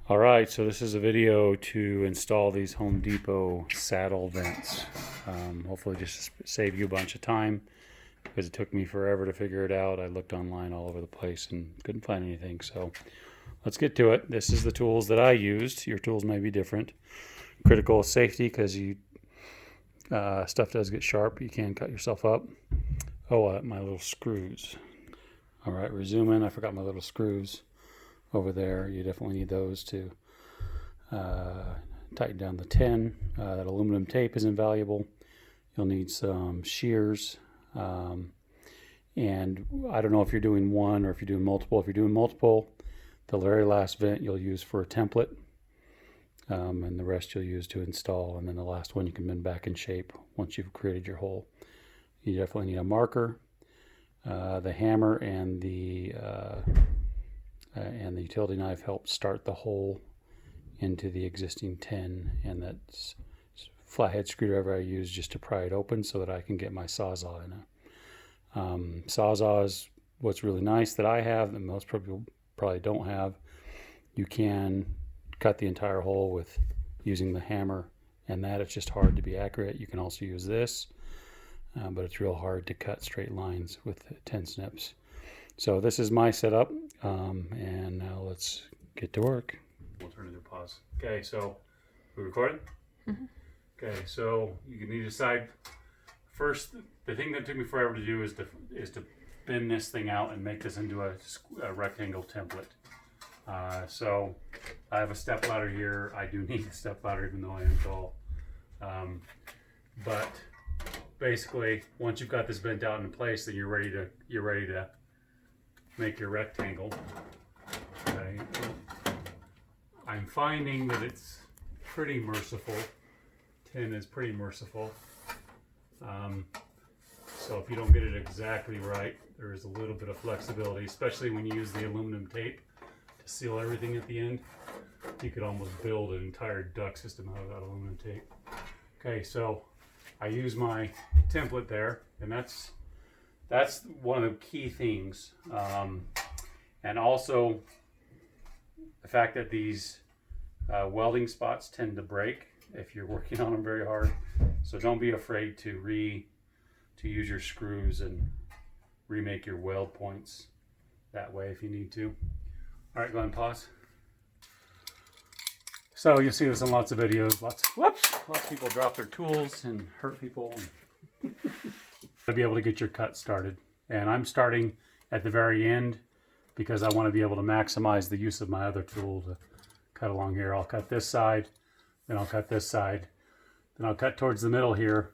All right, so this is a video to install these Home Depot saddle vents. Hopefully just to save you a bunch of time because it took me forever to figure it out. I looked online all over the place and couldn't find anything. So let's get to it. This is the tools that I used. Your tools may be different. Critical safety because stuff does get sharp. You can cut yourself up. Oh, my little screws. All right, resuming. I forgot my little screws over there. You definitely need those to tighten down the tin. That aluminum tape is invaluable. You'll need some shears, and I don't know if you're doing one or if you're doing multiple. If you're doing multiple, the very last vent you'll use for a template, and the rest you'll use to install, and then the last one you can bend back in shape once you've created your hole. You definitely need a marker, the hammer, and the utility knife helps start the hole into the existing tin, and that flathead screwdriver I use just to pry it open so that I can get my Sawzall in it. Sawzall is what's really nice that I have that most people probably don't have. You can cut the entire hole with using the hammer, and that it's just hard to be accurate. You can also use this, but it's real hard to cut straight lines with tin snips. So this is my setup, and now let's get to work. We'll turn it to pause. Okay, so we recording? Mm-hmm. Okay, so you need to decide first. The thing that took me forever to do is to bend this thing out and make this into a rectangle template. So I have a step ladder here. I do need a step ladder even though I am tall. But basically, once you've got this bent out in place, then you're ready to make your rectangle. Okay. I'm finding that it's pretty merciful. Tin is pretty merciful. So if you don't get it exactly right, there is a little bit of flexibility, especially when you use the aluminum tape to seal everything at the end. You could almost build an entire duct system out of that aluminum tape. Okay, so I use my template there, and that's one of the key things. And also the fact that these welding spots tend to break if you're working on them very hard. So don't be afraid to use your screws and remake your weld points that way if you need to. All right, go ahead and pause. So you'll see this in lots of videos. Lots of people drop their tools and hurt people. To be able to get your cut started. And I'm starting at the very end because I want to be able to maximize the use of my other tool to cut along here. I'll cut this side, then I'll cut this side, then I'll cut towards the middle here.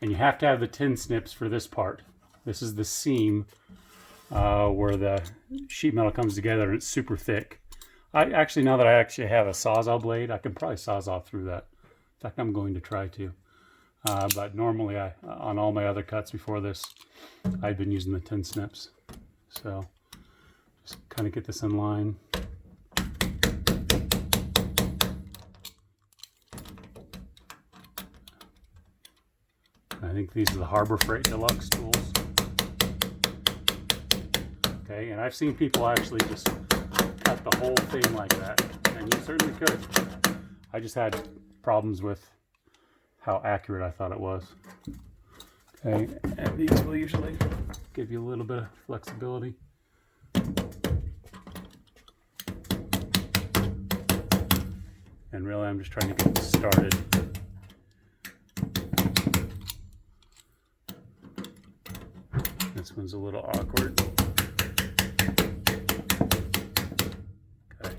And you have to have the tin snips for this part. This is the seam where the sheet metal comes together and it's super thick. Now that I actually have a Sawzall blade, I can probably Sawzall through that. In fact, I'm going to try to. But normally on all my other cuts before this, I've been using the tin snips. So just kind of get this in line. I think these are the Harbor Freight Deluxe tools. Okay, and I've seen people actually just cut the whole thing like that, and you certainly could. I just had problems with how accurate I thought it was. Okay, and these will usually give you a little bit of flexibility. And really, I'm just trying to get this started. This one's a little awkward. Okay,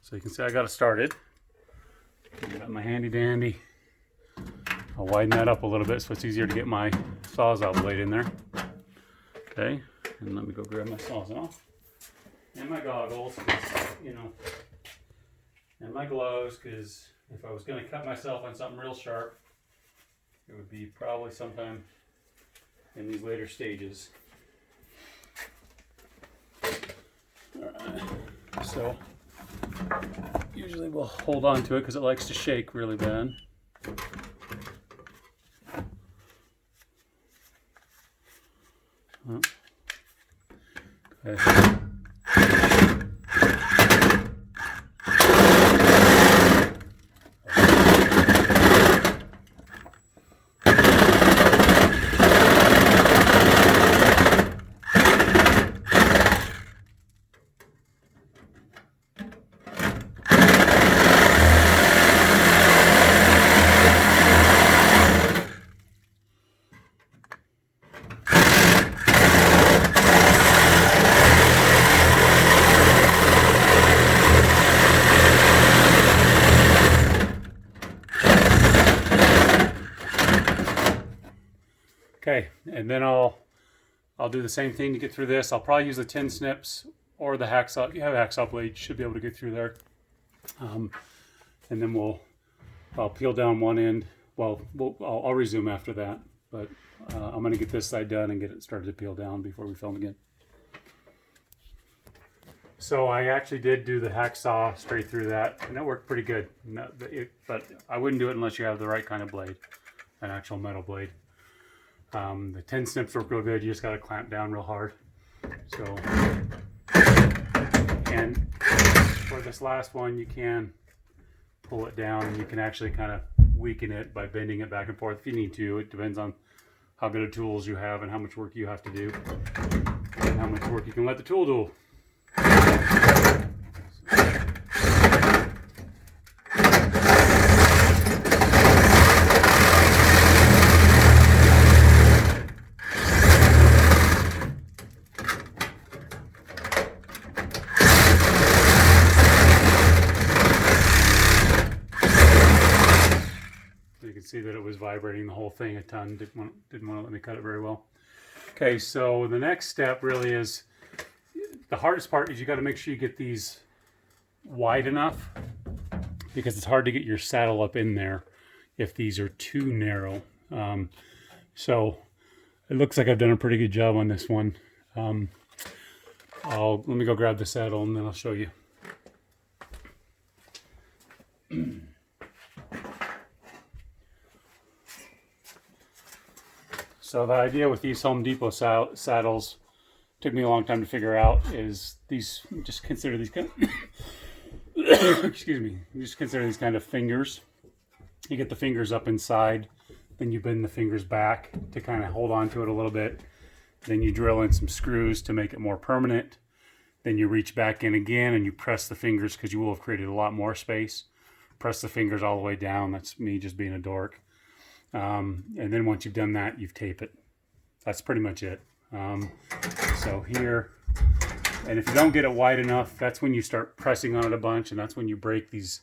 so you can see I got it started. I got my handy dandy. I'll widen that up a little bit so it's easier to get my Sawzall blade in there. Okay, and let me go grab my Sawzall. And my goggles, and my gloves, because if I was going to cut myself on something real sharp, it would be probably sometime in these later stages. Alright, so usually we'll hold on to it because it likes to shake really bad. Okay. Okay, and then I'll do the same thing to get through this. I'll probably use the tin snips or the hacksaw. If you have a hacksaw blade, you should be able to get through there. And then I'll peel down one end. Well, I'll resume after that, but I'm going to get this side done and get it started to peel down before we film again. So I actually did do the hacksaw straight through that, and it worked pretty good. But I wouldn't do it unless you have the right kind of blade, an actual metal blade. The tin snips work real good. You just got to clamp down real hard. So, and for this last one, you can pull it down, and you can actually kind of weaken it by bending it back and forth if you need to. It depends on how good of tools you have and how much work you have to do, and how much work you can let the tool do. You can see that it was vibrating the whole thing a ton. Didn't want to let me cut it very well. Okay, so the next step really is, the hardest part is you got to make sure you get these wide enough, because it's hard to get your saddle up in there if these are too narrow. So it looks like I've done a pretty good job on this one. Let me go grab the saddle and then I'll show you. So the idea with these Home Depot saddles, took me a long time to figure out, is these, just consider these kind of excuse me, just consider these kind of fingers. You get the fingers up inside, then you bend the fingers back to kind of hold on to it a little bit. Then you drill in some screws to make it more permanent. Then you reach back in again and you press the fingers, because you will have created a lot more space. Press the fingers all the way down. That's me just being a dork. And then once you've done that, you tape it. That's pretty much it. So here, and if you don't get it wide enough, that's when you start pressing on it a bunch, and that's when you break these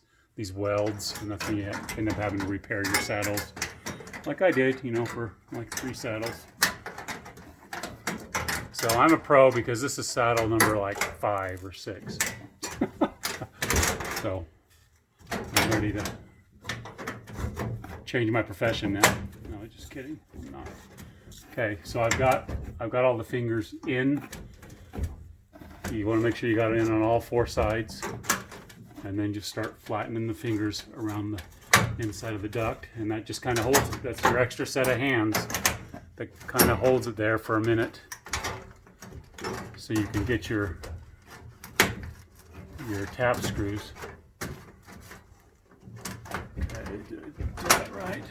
welds, and that's when you end up having to repair your saddles, like I did, you know, for like 3 saddles. So I'm a pro because this is saddle number like 5 or 6. So I'm ready to change my profession now. No, just kidding. I'm not. Okay, so I've got all the fingers in. You want to make sure you got it in on all 4 sides, and then just start flattening the fingers around the inside of the duct, and that just kind of holds it. That's your extra set of hands that kind of holds it there for a minute, so you can get your tap screws. Okay, did I do that right?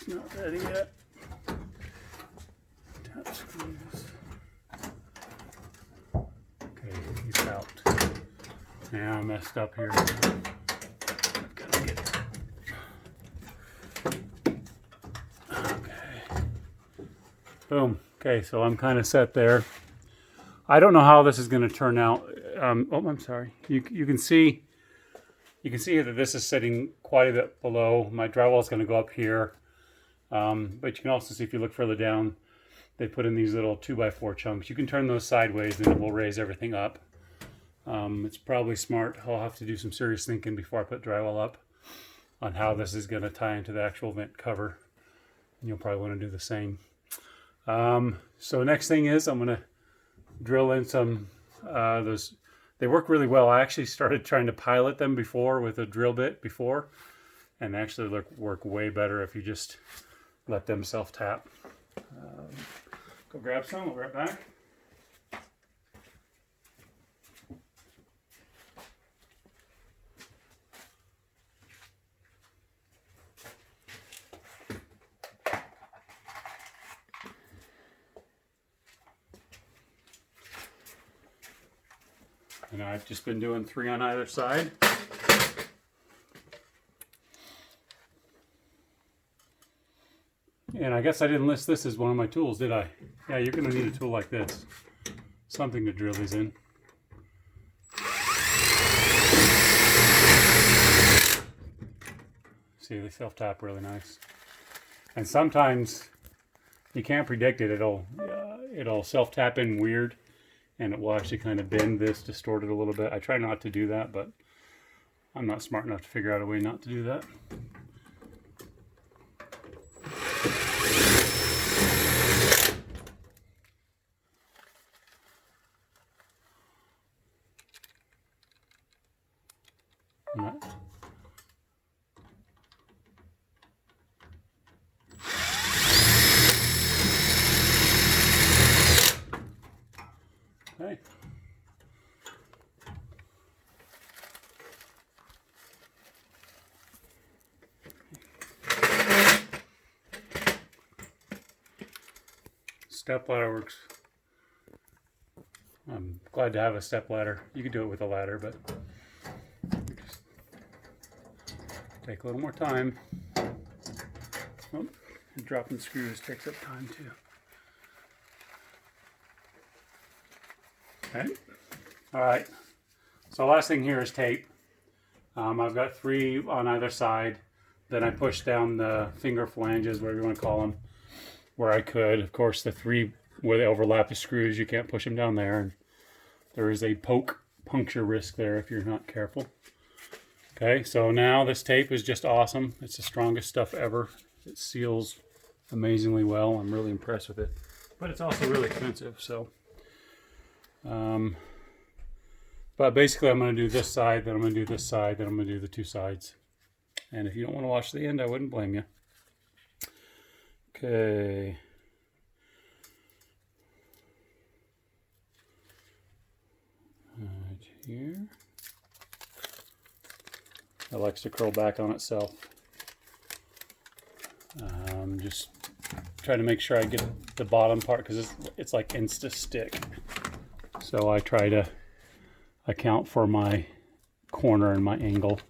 Not ready yet. Tap screws. Okay, he's out. Now I messed up here. I've got to get. Okay. Boom. Okay, so I'm kind of set there. I don't know how this is going to turn out. Oh, I'm sorry. You can see. You can see that this is sitting quite a bit below. My drywall is going to go up here. But you can also see, if you look further down, they put in these little 2x4 chunks. You can turn those sideways and it will raise everything up. It's probably smart. I'll have to do some serious thinking before I put drywall up on how this is going to tie into the actual vent cover. You'll probably want to do the same. So next thing is I'm going to drill in some those. They work really well. I actually started trying to pilot them before with a drill bit before, and they actually work way better if you just let them self-tap. Go grab some, I'll be right back. And I've just been doing 3 on either side. And I guess I didn't list this as one of my tools, did I? Yeah, you're going to need a tool like this. Something to drill these in. See, they self-tap really nice. And sometimes you can't predict it. It'll self-tap in weird, and it will actually kind of bend this, distort it a little bit. I try not to do that, but I'm not smart enough to figure out a way not to do that. Okay. Step ladder works. I'm glad to have a step ladder. You can do it with a ladder, but just take a little more time. Oh, and dropping screws takes up time too. Okay. All right. So last thing here is tape. I've got 3 on either side. Then I push down the finger flanges, whatever you want to call them, where I could. Of course, the 3 where they overlap the screws, you can't push them down there. And there is a puncture risk there if you're not careful. Okay, so now this tape is just awesome. It's the strongest stuff ever. It seals amazingly well. I'm really impressed with it. But it's also really expensive, so... but basically I'm going to do this side, then I'm going to do this side, then I'm going to do the 2 sides. And if you don't want to watch the end, I wouldn't blame you. Okay. Right here. It likes to curl back on itself. Just try to make sure I get the bottom part because it's like insta-stick. So I try to account for my corner and my angle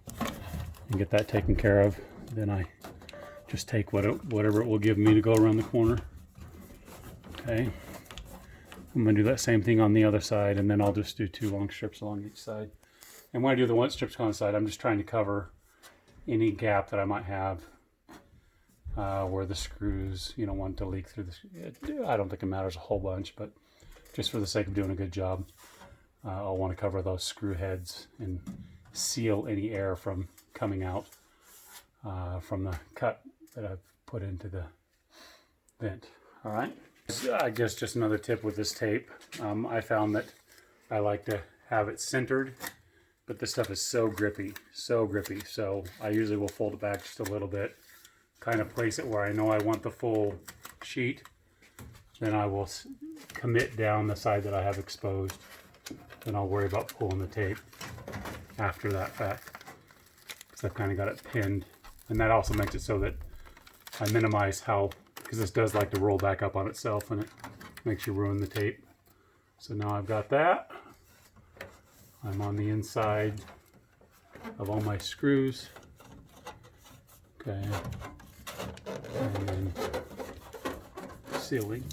and get that taken care of. Then I just take whatever it will give me to go around the corner. Okay. I'm going to do that same thing on the other side, and then I'll just do 2 long strips along each side. And when I do the 1 strips on the side, I'm just trying to cover any gap that I might have where the screws, want to leak through the... I don't think it matters a whole bunch, but just for the sake of doing a good job, I'll want to cover those screw heads and seal any air from coming out from the cut that I've put into the vent. All right. I guess just another tip with this tape. I found that I like to have it centered, but this stuff is so grippy. So I usually will fold it back just a little bit, kind of place it where I know I want the full sheet. Then I will commit down the side that I have exposed. Then I'll worry about pulling the tape after that fact, because I've kind of got it pinned. And that also makes it so that I minimize how, because this does like to roll back up on itself and it makes you ruin the tape. So now I've got that. I'm on the inside of all my screws. Okay. And then sealing.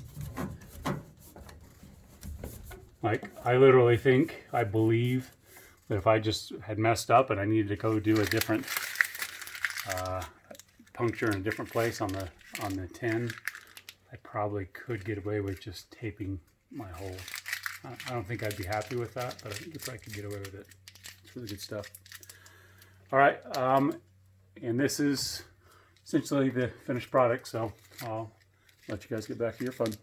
Like, I literally think, I believe that if I just had messed up and I needed to go do a different puncture in a different place on the 10, I probably could get away with just taping my hole. I don't think I'd be happy with that, but I think if I could get away with it, it's really good stuff. All right, and this is essentially the finished product, so I'll let you guys get back to your fun.